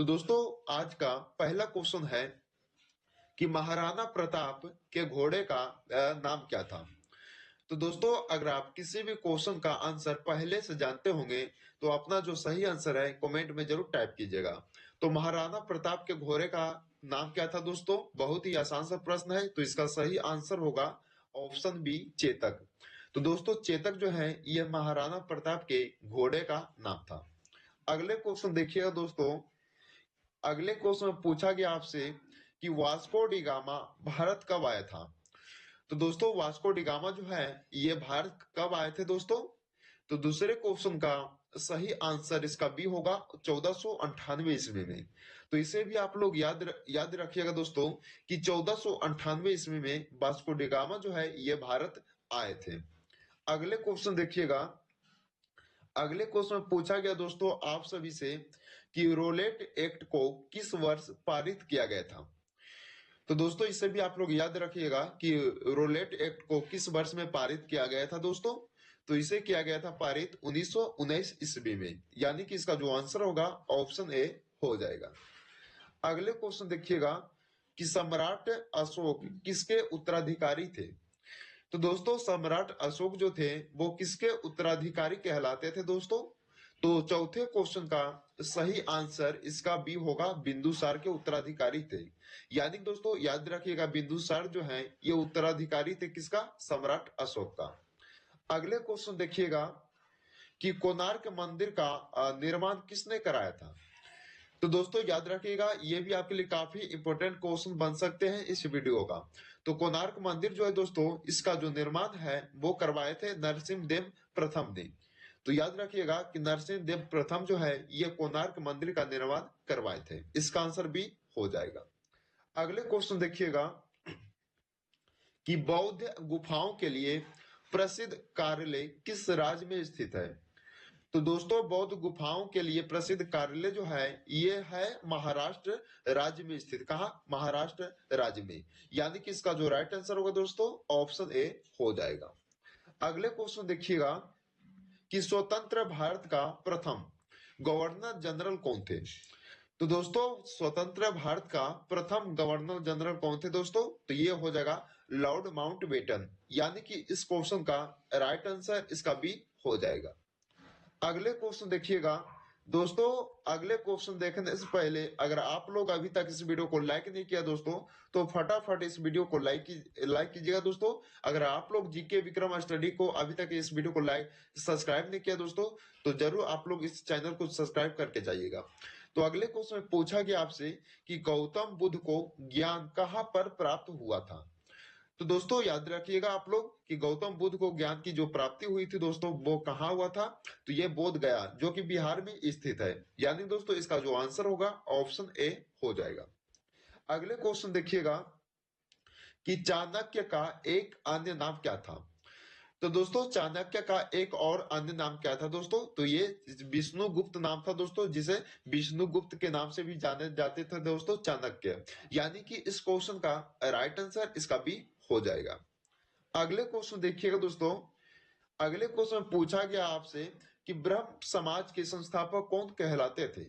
तो दोस्तों आज का पहला क्वेश्चन है कि महाराणा प्रताप के घोड़े का नाम क्या था। तो दोस्तों अगर आप किसी भी क्वेश्चन का आंसर पहले से जानते होंगे तो अपना जो सही आंसर है कमेंट में जरूर टाइप कीजिएगा। तो महाराणा प्रताप के घोड़े का नाम क्या था दोस्तों? बहुत ही आसान सा प्रश्न है, तो इसका सही आंसर होगा ऑप्शन बी, चेतक। तो दोस्तों चेतक जो है यह महाराणा प्रताप के घोड़े का नाम था। अगले क्वेश्चन देखिएगा दोस्तों। अगले क्वेश्चन में पूछा गया आपसे कि वास्को डी गामा भारत कब आया था। तो दोस्तों वास्को डी गामा जो है ये भारत कब आए थे दोस्तों? तो दूसरे क्वेश्चन का सही आंसर इसका बी होगा 1498 ईस्वी में। तो इसे भी आप लोग याद रखिएगा दोस्तों कि 1498 ईस्वी में वास्को डी गामा जो है ये भारत आए थे। अगले क्वेश्चन देखिएगा। अगले क्वेश्चन में पूछा गया दोस्तों आप सभी से कि रोलेट एक्ट को किस वर्ष पारित किया गया था। तो दोस्तों इसे भी आप लोग याद रखिएगा कि रोलेट एक्ट को किस वर्ष में पारित किया गया था दोस्तों। तो इसे किया गया था पारित 1919 ईस्वी में, यानी कि इसका जो आंसर होगा ऑप्शन ए हो जाएगा। अगले क्वेश्चन देखिएगा कि सम्राट अशोक किसके उत्तराधिकारी थे। तो दोस्तों सम्राट अशोक जो थे वो किसके उत्तराधिकारी कहलाते थे दोस्तों? तो चौथे क्वेश्चन का सही आंसर इसका बी होगा, बिंदुसार के उत्तराधिकारी थे। यानी दोस्तों याद रखिएगा बिंदुसार जो है ये उत्तराधिकारी थे किसका? सम्राट अशोक का। अगले क्वेश्चन देखिएगा कि कोणार्क मंदिर का निर्माण किसने कराया था। तो दोस्तों याद रखिएगा ये भी आपके लिए काफी इंपॉर्टेंट क्वेश्चन बन सकते हैं इस वीडियो का। तो कोणार्क मंदिर जो है दोस्तों इसका जो निर्माण है वो करवाए थे नरसिंह देव प्रथम ने। तो याद रखिएगा कि नरसिंह देव प्रथम जो है ये कोणार्क मंदिर का निर्माण करवाए थे। इसका आंसर भी हो जाएगा। अगले क्वेश्चन देखिएगा कि बौद्ध गुफाओं के लिए प्रसिद्ध कार्यालय किस राज्य में स्थित है। तो दोस्तों बौद्ध गुफाओं के लिए प्रसिद्ध कार्यालय जो है ये है महाराष्ट्र राज्य में स्थित। कहा? महाराष्ट्र राज्य में। यानी कि इसका जो राइट आंसर होगा दोस्तों ऑप्शन ए हो जाएगा। अगले क्वेश्चन देखिएगा कि स्वतंत्र भारत का प्रथम गवर्नर जनरल कौन थे। तो दोस्तों स्वतंत्र भारत का प्रथम गवर्नर जनरल कौन थे दोस्तों? तो ये हो जाएगा लॉर्ड माउंटबेटन। यानी कि इस क्वेश्चन का राइट आंसर इसका बी हो जाएगा। अगले क्वेश्चन देखिएगा दोस्तों। अगले क्वेश्चन देखने से पहले अगर आप लोग अभी तक इस वीडियो को लाइक नहीं किया दोस्तों तो फटाफट इस वीडियो को लाइक कीजिएगा दोस्तों। अगर आप लोग जीके विक्रम स्टडी को अभी तक इस वीडियो को सब्सक्राइब नहीं किया दोस्तों तो जरूर आप लोग इस चैनल को सब्सक्राइब करके जाइएगा। तो अगले क्वेश्चन में पूछा गया आपसे कि गौतम बुद्ध को ज्ञान कहाँ पर प्राप्त हुआ था। तो दोस्तों याद रखिएगा आप लोग कि गौतम बुद्ध को ज्ञान की जो प्राप्ति हुई थी दोस्तों वो कहाँ हुआ था। तो ये बोध गया जो कि बिहार में स्थित है। यानी दोस्तों इसका जो आंसर होगा ऑप्शन ए हो जाएगा। अगले क्वेश्चन देखिएगा कि चाणक्य का एक अन्य नाम क्या था। तो दोस्तों चाणक्य का एक और अन्य नाम क्या था दोस्तों? तो ये विष्णुगुप्त नाम था दोस्तों, जिसे विष्णुगुप्त के नाम से भी जाने जाते थे दोस्तों चाणक्य। यानी कि इस क्वेश्चन का राइट आंसर इसका भी हो जाएगा। अगले क्वेश्चन देखिएगा दोस्तों। अगले क्वेश्चन में पूछा गया आपसे कि ब्रह्म समाज के संस्थापक कौन कहलाते थे।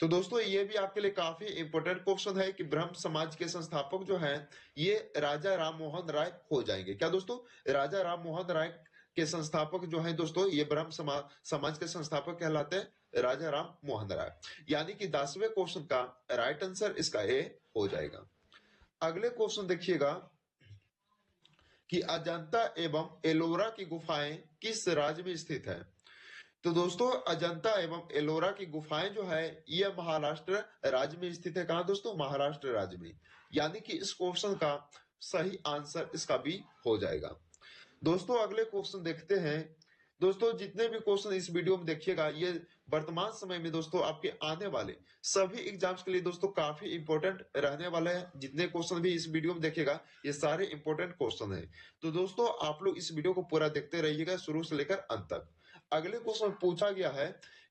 तो दोस्तों ये भी आपके लिए काफी इंपॉर्टेंट क्वेश्चन है कि ब्रह्म समाज के संस्थापक जो हैं ये राजा राम मोहन राय हो जाएंगे। क्या दोस्तों? राजा राम मोहन राय के संस्थापक जो हैं दोस्तों ये ब्रह्म समाज के संस्थापक कहलाते हैं राजा राम मोहन राय। यानी कि 10वें क्वेश्चन का राइट आंसर इसका ए हो जाएगा। अगले क्वेश्चन देखिएगा कि अजंता एवं एलोरा की गुफाएं किस राज्य में स्थित है। तो दोस्तों अजंता एवं एलोरा की गुफाएं जो है यह महाराष्ट्र राज्य में स्थित है। कहां दोस्तों? महाराष्ट्र राज्य में। यानी कि इस क्वेश्चन का सही आंसर इसका भी हो जाएगा। दोस्तों अगले क्वेश्चन देखते हैं। दोस्तों जितने भी क्वेश्चन इस वीडियो में देखिएगा ये वर्तमान समय में दोस्तों आपके आने वाले सभी एग्जाम्स के लिए दोस्तों काफी इंपॉर्टेंट रहने वाला है। जितने क्वेश्चन भी इस वीडियो में देखेगा ये सारे इंपॉर्टेंट क्वेश्चन है। तो दोस्तों आप लोग इस वीडियो को पूरा देखते रहिएगा शुरू से लेकर अंत तक। अगले क्वेश्चन पूछा गया है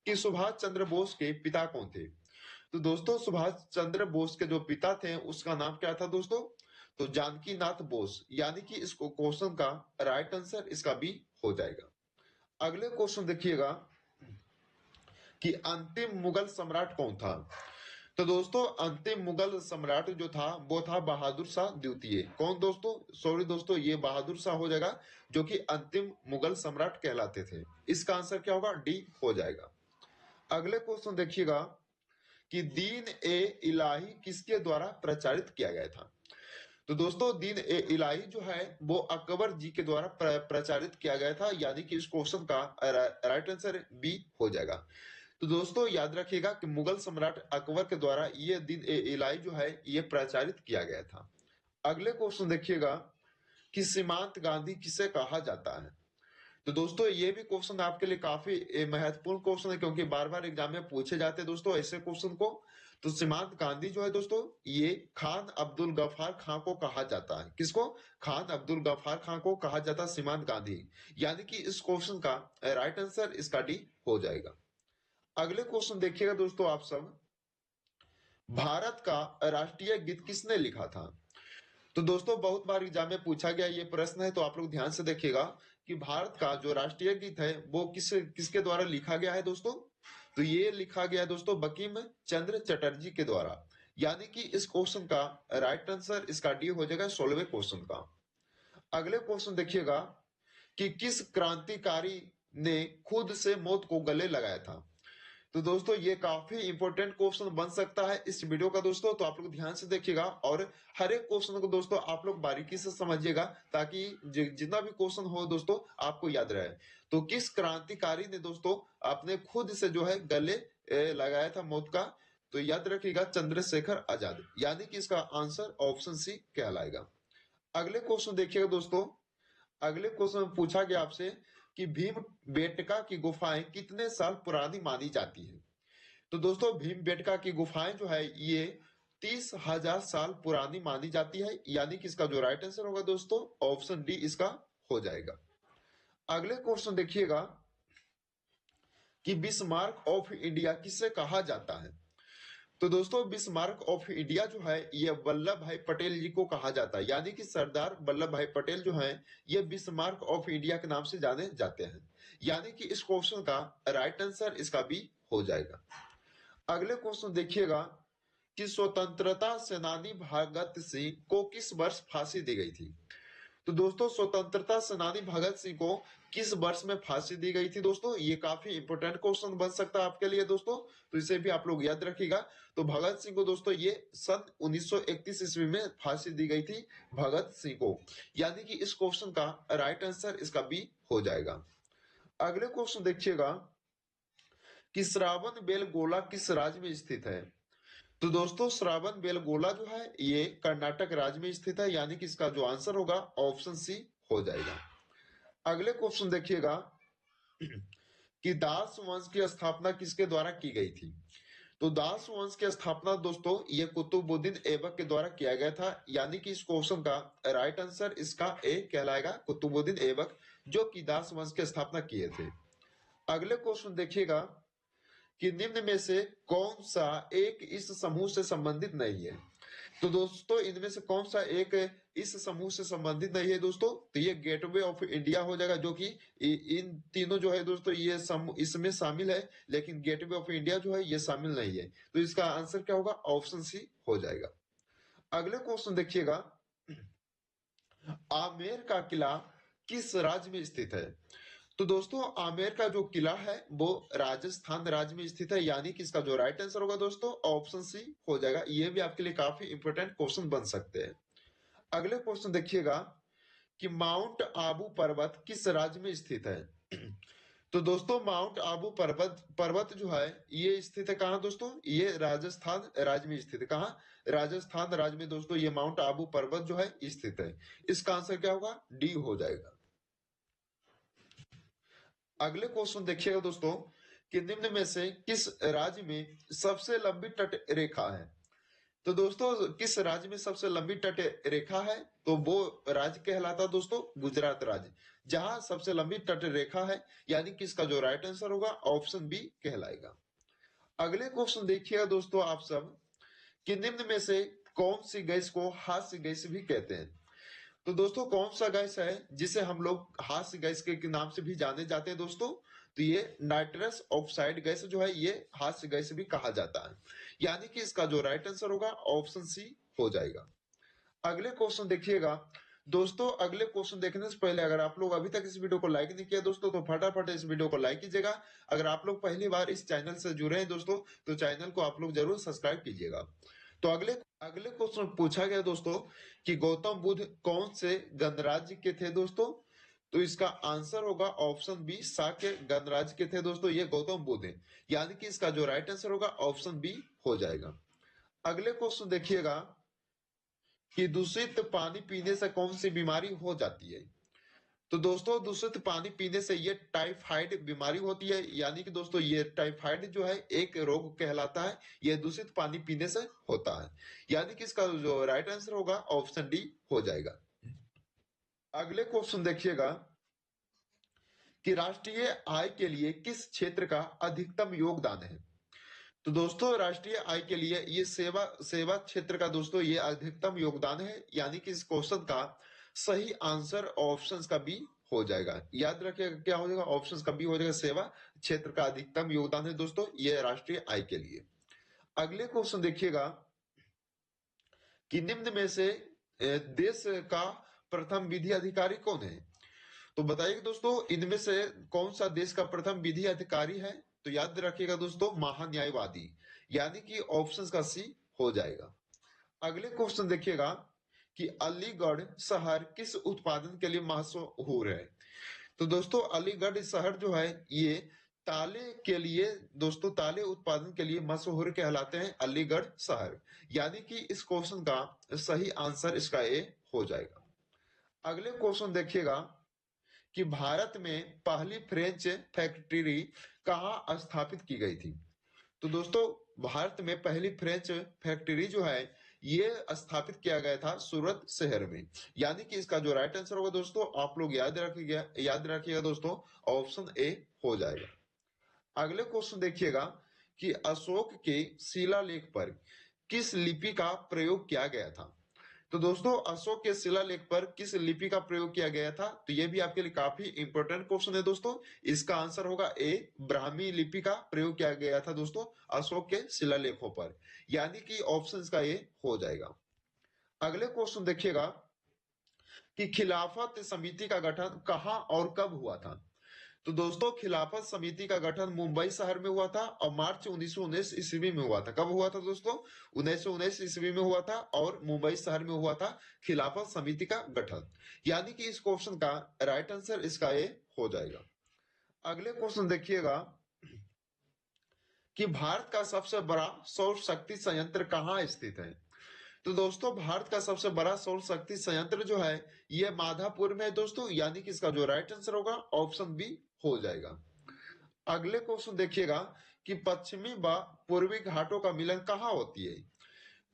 कि सुभाष चंद्र बोस के पिता कौन थे। तो दोस्तों सुभाष चंद्र बोस के जो पिता थे उसका नाम क्या था दोस्तों? तो जानकी नाथ बोस। यानी कि इसको क्वेश्चन का राइट आंसर इसका बी हो जाएगा। अगले क्वेश्चन देखिएगा कि अंतिम मुगल सम्राट कौन था। तो दोस्तों अंतिम मुगल सम्राट जो था वो था बहादुर शाह द्वितीय। कौन दोस्तों? सॉरी दोस्तों, ये बहादुर शाह हो जाएगा, जो कि अंतिम मुगल सम्राट कहलाते थे। इसका आंसर क्या होगा? डी हो जाएगा। अगले क्वेश्चन देखिएगा कि दीन ए इलाही किसके द्वारा प्रचारित किया गया था? तो दोस्तों दीन ए इलाही जो है वो अकबर जी के द्वारा प्रचारित किया गया था, यानी कि इस क्वेश्चन का राइट आंसर बी हो जाएगा। तो दोस्तों याद रखिएगा कि मुगल सम्राट अकबर के द्वारा ये दीन ए इलाही जो है ये प्रचारित किया गया था। अगले क्वेश्चन देखिएगा कि सीमांत गांधी किसे कहा जाता है? तो दोस्तों ये भी क्वेश्चन आपके लिए काफी महत्वपूर्ण क्वेश्चन है, क्योंकि बार बार एग्जाम में पूछे जाते हैं दोस्तों ऐसे क्वेश्चन को। तो सीमांत गांधी जो है दोस्तों ये खान अब्दुल गफ्फार खां को कहा जाता है। किसको? खान अब्दुल गफ्फार खां को कहा जाता है सीमांत गांधी, यानी कि इस क्वेश्चन का राइट आंसर इसका डी हो जाएगा। अगले क्वेश्चन देखिएगा दोस्तों आप सब, भारत का राष्ट्रीय गीत किसने लिखा था? तो दोस्तों बहुत बार एग्जाम में पूछा गया ये प्रश्न है, तो आप लोग ध्यान से देखिएगा कि भारत का जो राष्ट्रीय गीत है वो किसके द्वारा लिखा गया है दोस्तों? तो ये लिखा गया है दोस्तों बंकिम चंद्र चटर्जी के द्वारा, यानी कि इस क्वेश्चन का राइट आंसर इसका डी हो जाएगा 16वें क्वेश्चन का। अगले क्वेश्चन देखिएगा कि किस क्रांतिकारी ने खुद से मौत को गले लगाया था? तो दोस्तों ये काफी इंपॉर्टेंट क्वेश्चन बन सकता है इस वीडियो का दोस्तों, तो आप लोग ध्यान से देखिएगा और हर एक क्वेश्चन को दोस्तों आप लोग बारीकी से समझिएगा, ताकि जितना भी क्वेश्चन हो दोस्तों आपको याद रहे। तो किस क्रांतिकारी ने दोस्तों अपने खुद से जो है गले लगाया था मौत का? तो याद रखिएगा चंद्रशेखर आजाद, यानी कि इसका आंसर ऑप्शन सी कहलाएगा। अगले क्वेश्चन देखिएगा दोस्तों, अगले क्वेश्चन में पूछा गया आपसे कि भीम बेटका की गुफाएं कितने साल पुरानी मानी जाती है? तो दोस्तों भीम बेटका की गुफाएं जो है ये 30,000 साल पुरानी मानी जाती है, यानी कि इसका जो राइट आंसर होगा दोस्तों ऑप्शन डी इसका हो जाएगा। अगले क्वेश्चन देखिएगा कि बिस्मार्क ऑफ इंडिया किसे कहा जाता है? तो दोस्तों बिस्मार्क ऑफ इंडिया जो है ये वल्लभ भाई पटेल जी को कहा जाता है, यानी कि सरदार वल्लभ भाई पटेल जो है ये बिस्मार्क ऑफ इंडिया के नाम से जाने जाते हैं, यानी कि इस क्वेश्चन का राइट आंसर इसका बी हो जाएगा। अगले क्वेश्चन देखिएगा कि स्वतंत्रता सेनानी भगत सिंह को किस वर्ष फांसी दी गई थी? तो दोस्तों स्वतंत्रता सेनानी भगत सिंह को किस वर्ष में फांसी दी गई थी दोस्तों? ये काफी इंपोर्टेंट क्वेश्चन बन सकता है आपके लिए दोस्तों, तो इसे भी आप लोग याद रखिएगा। तो भगत सिंह को दोस्तों ये सन 1931 ईस्वी में फांसी दी गई थी भगत सिंह को, यानी कि इस क्वेश्चन का राइट आंसर इसका बी हो जाएगा। अगले क्वेश्चन देखिएगा कि श्रावण बेलगोला किस राज्य में स्थित है? तो दोस्तों श्रावण बेलगोला जो है ये कर्नाटक राज्य में स्थित है, यानी कि इसका जो आंसर होगा ऑप्शन सी हो जाएगा। अगले क्वेश्चन देखिएगा कि दास वंश की स्थापना किसके द्वारा की गई थी? तो दास वंश की स्थापना दोस्तों ये कुतुबुद्दीन ऐबक के द्वारा किया गया था, यानी कि इस क्वेश्चन का राइट आंसर इसका ए कहलाएगा, कुतुबुद्दीन ऐबक जो कि दास वंश की स्थापना किए थे। अगले क्वेश्चन देखिएगा कि निम्न में से कौन सा एक इस समूह से संबंधित नहीं है? तो दोस्तों इनमें से कौन सा एक इस समूह से संबंधित नहीं है दोस्तों? तो ये गेटवे ऑफ इंडिया हो जाएगा, जो कि इन तीनों जो है दोस्तों ये इसमें शामिल है, लेकिन गेटवे ऑफ इंडिया जो है ये शामिल नहीं है। तो इसका आंसर क्या होगा? ऑप्शन सी हो जाएगा। अगले क्वेश्चन देखिएगा, आमेर का किला किस राज्य में स्थित है? तो दोस्तों आमेर का जो किला है वो राजस्थान राज्य में स्थित है, यानी कि इसका जो राइट आंसर होगा दोस्तों ऑप्शन सी हो जाएगा। ये भी आपके लिए काफी इंपोर्टेंट क्वेश्चन बन सकते हैं। अगले क्वेश्चन देखिएगा कि माउंट आबू पर्वत किस राज्य में स्थित है? तो दोस्तों माउंट आबू पर्वत जो है ये स्थित है कहाँ दोस्तों? ये राजस्थान राज्य में स्थित है। कहाँ? राजस्थान राज्य में दोस्तों ये माउंट आबू पर्वत जो है स्थित है। इसका आंसर क्या होगा? डी हो जाएगा। अगले क्वेश्चन देखिएगा दोस्तों कि निम्न में से किस राज्य में सबसे लंबी तट रेखा है? तो दोस्तों किस राज्य में सबसे लंबी तट रेखा है? तो वो राज्य कहलाता दोस्तों गुजरात राज्य, जहां सबसे लंबी तट रेखा है, यानी कि इसका जो राइट आंसर होगा ऑप्शन बी कहलाएगा। अगले क्वेश्चन देखिएगा दोस्तों आप सब कि निम्न में से कौन सी गैस को हास्य गैस भी कहते हैं? तो दोस्तों कौन सा गैस है जिसे हम लोग हास्य गैस के नाम से भी जाने जाते हैं दोस्तों? तो ये नाइट्रस ऑक्साइड गैस जो है ये हास्य गैस भी कहा जाता है। यानी कि इसका जो राइट आंसर होगा ऑप्शन सी हो जाएगा। अगले क्वेश्चन देखिएगा दोस्तों। अगले क्वेश्चन देखने से पहले अगर आप लोग अभी तक इस वीडियो को लाइक नहीं किया दोस्तों तो फटाफट इस वीडियो को लाइक कीजिएगा। अगर आप लोग पहली बार इस चैनल से जुड़े हैं दोस्तों तो चैनल को आप लोग जरूर सब्सक्राइब कीजिएगा। तो अगले अगले क्वेश्चन पूछा गया दोस्तों कि गौतम बुद्ध कौन से गणराज्य के थे दोस्तों। तो इसका आंसर होगा ऑप्शन बी, साक्य गणराज्य के थे दोस्तों ये गौतम बुद्ध है। यानी कि इसका जो राइट आंसर होगा ऑप्शन बी हो जाएगा। अगले क्वेश्चन देखिएगा कि दूषित पानी पीने से कौन सी बीमारी हो जाती है। तो दोस्तों दूषित पानी पीने से ये टाइफाइड बीमारी होती है। यानी कि दोस्तों ये टाइफाइड जो है एक रोग कहलाता है, ये दूषित पानी पीने से होता है। यानी कि इसका जो राइट आंसर होगा ऑप्शन डी हो जाएगा। अगले क्वेश्चन देखिएगा कि राष्ट्रीय आय के लिए किस क्षेत्र का अधिकतम योगदान है। तो दोस्तों राष्ट्रीय आय के लिए ये सेवा क्षेत्र का दोस्तों ये अधिकतम योगदान है। यानी कि इस क्वेश्चन का सही आंसर ऑप्शंस का बी हो जाएगा। याद रखिएगा क्या हो जाएगा, ऑप्शंस का बी हो जाएगा। सेवा क्षेत्र का अधिकतम योगदान है दोस्तों ये राष्ट्रीय आय के लिए। अगले क्वेश्चन देखिएगा कि निम्न में से देश का प्रथम विधि अधिकारी कौन है। तो बताइए दोस्तों इनमें से कौन सा देश का प्रथम विधि अधिकारी है। तो याद रखिएगा दोस्तों महान्यायवादी। यानी कि ऑप्शन का सी हो जाएगा। अगले क्वेश्चन देखिएगा कि अलीगढ़ शहर किस उत्पादन के लिए मशहूर है। तो दोस्तों अलीगढ़ शहर जो है ये ताले के लिए दोस्तों ताले उत्पादन के लिए मशहूर कहलाते हैं अलीगढ़ शहर। यानी कि इस क्वेश्चन का सही आंसर इसका ए हो जाएगा। अगले क्वेश्चन देखिएगा कि भारत में पहली फ्रेंच फैक्ट्री कहाँ स्थापित की गई थी। तो दोस्तों भारत में पहली फ्रेंच फैक्ट्री जो है ये स्थापित किया गया था सूरत शहर में। यानी कि इसका जो राइट आंसर होगा दोस्तों आप लोग याद रखिएगा दोस्तों ऑप्शन ए हो जाएगा। अगले क्वेश्चन देखिएगा कि अशोक के शिलालेख पर किस लिपि का प्रयोग किया गया था। तो दोस्तों अशोक के शिलालेख पर किस लिपि का प्रयोग किया गया था। तो यह भी आपके लिए काफी इंपॉर्टेंट क्वेश्चन है दोस्तों। इसका आंसर होगा ए, ब्राह्मी लिपि का प्रयोग किया गया था दोस्तों अशोक के शिलालेखों पर। यानी कि ऑप्शन का ए हो जाएगा। अगले क्वेश्चन देखिएगा कि खिलाफत समिति का गठन कहां और कब हुआ था। तो दोस्तों खिलाफत समिति का गठन मुंबई शहर में हुआ था और मार्च 1919 ईस्वी में हुआ था। कब हुआ था दोस्तों 1919 ईस्वी में हुआ था और मुंबई शहर में हुआ था खिलाफत समिति का गठन। यानी कि इस क्वेश्चन का राइट आंसर इसका ए हो जाएगा। अगले क्वेश्चन देखिएगा कि भारत का सबसे बड़ा सौर शक्ति संयंत्र कहाँ स्थित है। तो दोस्तों भारत का सबसे बड़ा सौर शक्ति संयंत्र जो है ये माधापुर में है दोस्तों। यानी कि इसका जो राइट आंसर होगा ऑप्शन बी हो जाएगा। अगले क्वेश्चन देखिएगा कि पश्चिमी व पूर्वी घाटों का मिलन कहाँ होती है।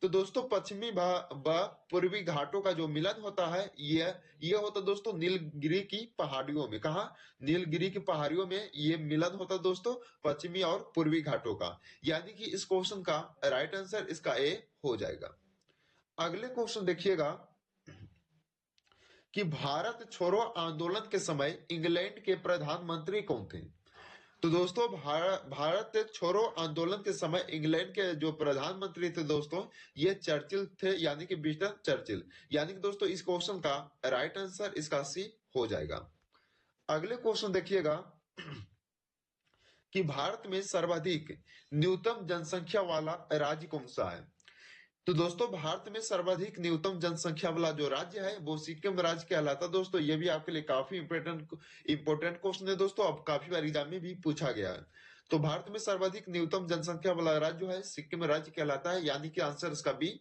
तो दोस्तों पश्चिमी व पूर्वी घाटों का जो मिलन होता है ये होता है दोस्तों नीलगिरी की पहाड़ियों में। कहा नीलगिरी की पहाड़ियों में ये मिलन होता है दोस्तों पश्चिमी और पूर्वी घाटों का। यानी कि इस क्वेश्चन का राइट आंसर इसका ए हो जाएगा। अगले क्वेश्चन देखिएगा कि भारत छोड़ो आंदोलन के समय इंग्लैंड के प्रधानमंत्री कौन थे। तो दोस्तों भारत छोड़ो आंदोलन के समय इंग्लैंड के जो प्रधानमंत्री थे दोस्तों ये चर्चिल थे। यानी कि विंस्टन चर्चिल। यानी कि दोस्तों इस क्वेश्चन का राइट आंसर इसका सी हो जाएगा। अगले क्वेश्चन देखिएगा कि भारत में सर्वाधिक न्यूनतम जनसंख्या वाला राज्य कौन सा है। तो दोस्तों भारत में सर्वाधिक न्यूनतम जनसंख्या वाला जो राज्य है वो सिक्किम राज्य कहलाता है दोस्तों। ये भी आपके लिए काफी इंपोर्टेंट क्वेश्चन है दोस्तों। अब काफी बार एग्जाम में भी पूछा गया है। तो भारत में सर्वाधिक न्यूनतम जनसंख्या वाला राज्य जो है सिक्किम राज्य कहलाता है। यानी कि आंसर इसका बी